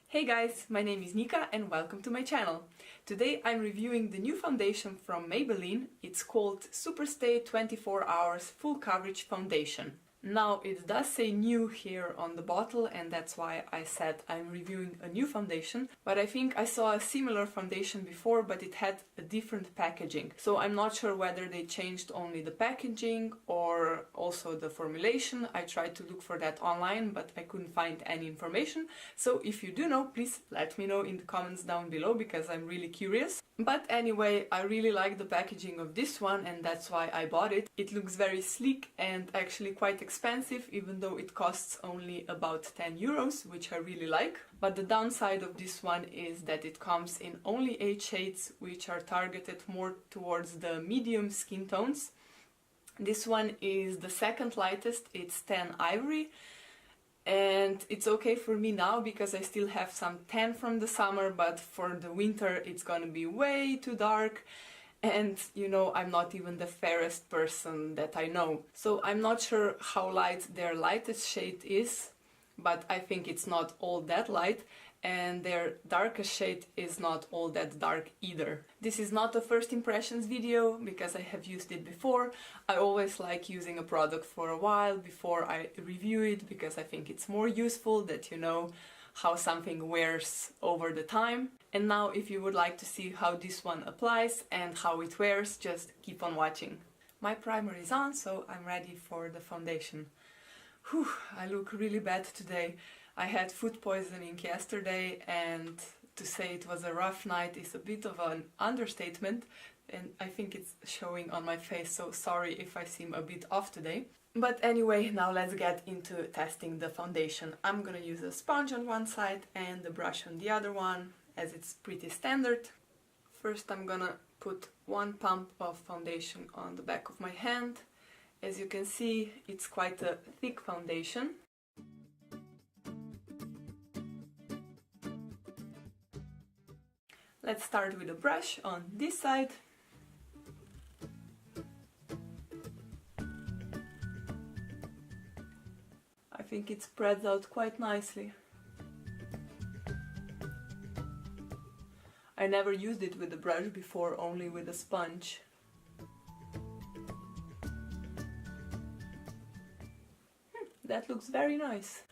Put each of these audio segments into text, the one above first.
Hey guys, my name is Nika and welcome to my channel. Today I'm reviewing the new foundation from Maybelline. It's called Superstay 24 Hours Full Coverage Foundation. Now it does say new here on the bottle and that's why I said I'm reviewing a new foundation, but I think I saw a similar foundation before but it had a different packaging. So I'm not sure whether they changed only the packaging or also the formulation. I tried to look for that online but I couldn't find any information. So if you do know, please let me know in the comments down below because I'm really curious. But anyway, I really like the packaging of this one and that's why I bought it. It looks very sleek and actually quite expensive, even though it costs only about 10 euros, which I really like. But the downside of this one is that it comes in only 8 shades, which are targeted more towards the medium skin tones. This one is the second lightest, it's 10 Ivory. And it's okay for me now because I still have some tan from the summer, but for the winter it's gonna be way too dark. And you know, I'm not even the fairest person that I know. So I'm not sure how light their lightest shade is, but I think it's not all that light. And their darkest shade is not all that dark either. This is not a first impressions video because I have used it before. I always like using a product for a while before I review it because I think it's more useful that you know how something wears over the time. And now if you would like to see how this one applies and how it wears, just keep on watching. My primer is on, so I'm ready for the foundation. Whew, I look really bad today. I had food poisoning yesterday and to say it was a rough night is a bit of an understatement and I think it's showing on my face, so sorry if I seem a bit off today. But anyway, now let's get into testing the foundation. I'm gonna use a sponge on one side and the brush on the other one, as it's pretty standard. First I'm gonna put one pump of foundation on the back of my hand. As you can see, it's quite a thick foundation. Let's start with a brush on this side. I think it spreads out quite nicely. I never used it with a brush before, only with a sponge. That looks very nice.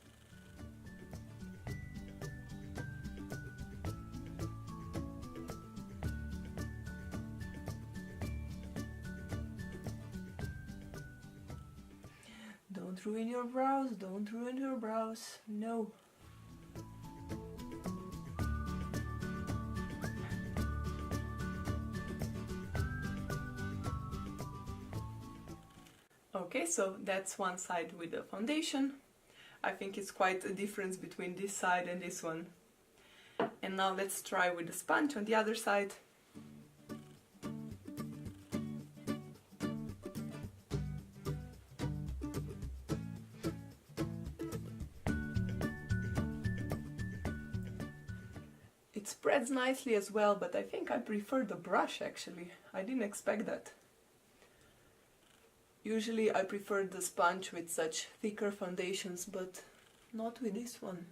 Don't ruin your brows, don't ruin your brows, no. Okay, so that's one side with the foundation. I think it's quite a difference between this side and this one. And now let's try with the sponge on the other side. It spreads nicely as well, but I think I prefer the brush actually. I didn't expect that. Usually I prefer the sponge with such thicker foundations, but not with this one.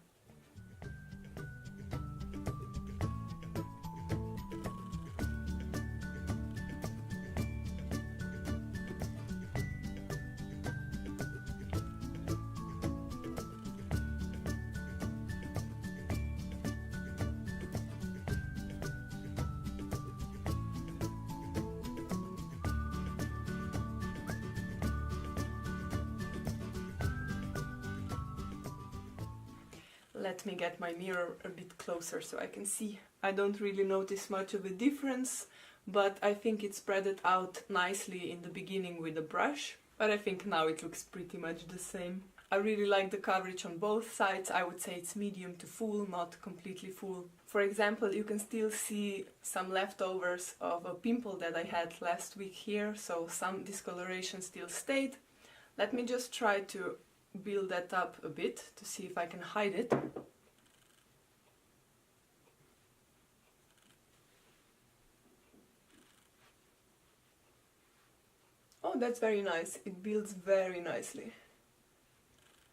Let me get my mirror a bit closer so I can see. I don't really notice much of a difference, but I think it spread it out nicely in the beginning with the brush. But I think now it looks pretty much the same. I really like the coverage on both sides. I would say it's medium to full, not completely full. For example, you can still see some leftovers of a pimple that I had last week here, so some discoloration still stayed. Let me just try to build that up a bit to see if I can hide it. Oh, that's very nice. It builds very nicely.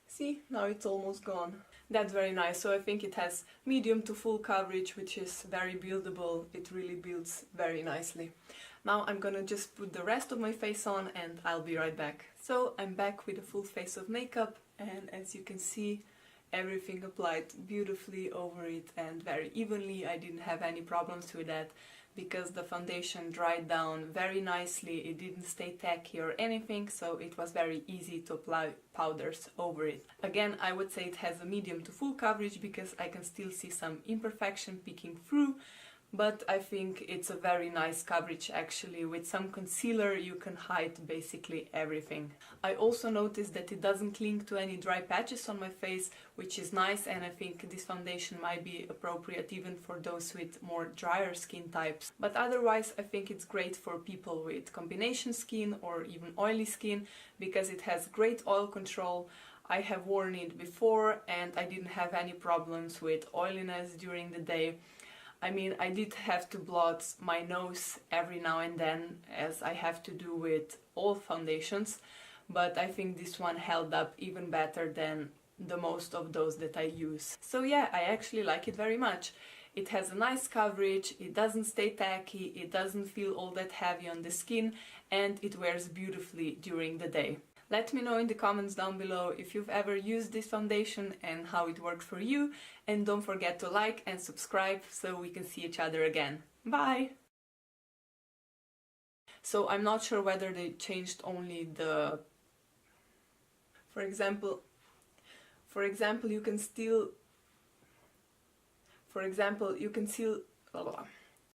See, now it's almost gone. That's very nice. So I think it has medium to full coverage, which is very buildable. It really builds very nicely. Now I'm gonna just put the rest of my face on and I'll be right back. So I'm back with a full face of makeup, and as you can see, everything applied beautifully over it and very evenly. I didn't have any problems with that because the foundation dried down very nicely. It didn't stay tacky or anything, so it was very easy to apply powders over it. Again, I would say it has a medium to full coverage because I can still see some imperfection peeking through, but I think it's a very nice coverage actually. With some concealer you can hide basically everything. I also noticed that it doesn't cling to any dry patches on my face, which is nice, and I think this foundation might be appropriate even for those with more drier skin types. But otherwise I think it's great for people with combination skin or even oily skin because it has great oil control. I have worn it before and I didn't have any problems with oiliness during the day. I mean, I did have to blot my nose every now and then, as I have to do with all foundations, but I think this one held up even better than the most of those that I use. So yeah, I actually like it very much. It has a nice coverage, it doesn't stay tacky, it doesn't feel all that heavy on the skin, and it wears beautifully during the day. Let me know in the comments down below if you've ever used this foundation and how it worked for you, and don't forget to like and subscribe so we can see each other again. Bye! So I'm not sure whether they changed only the... For example, you can still...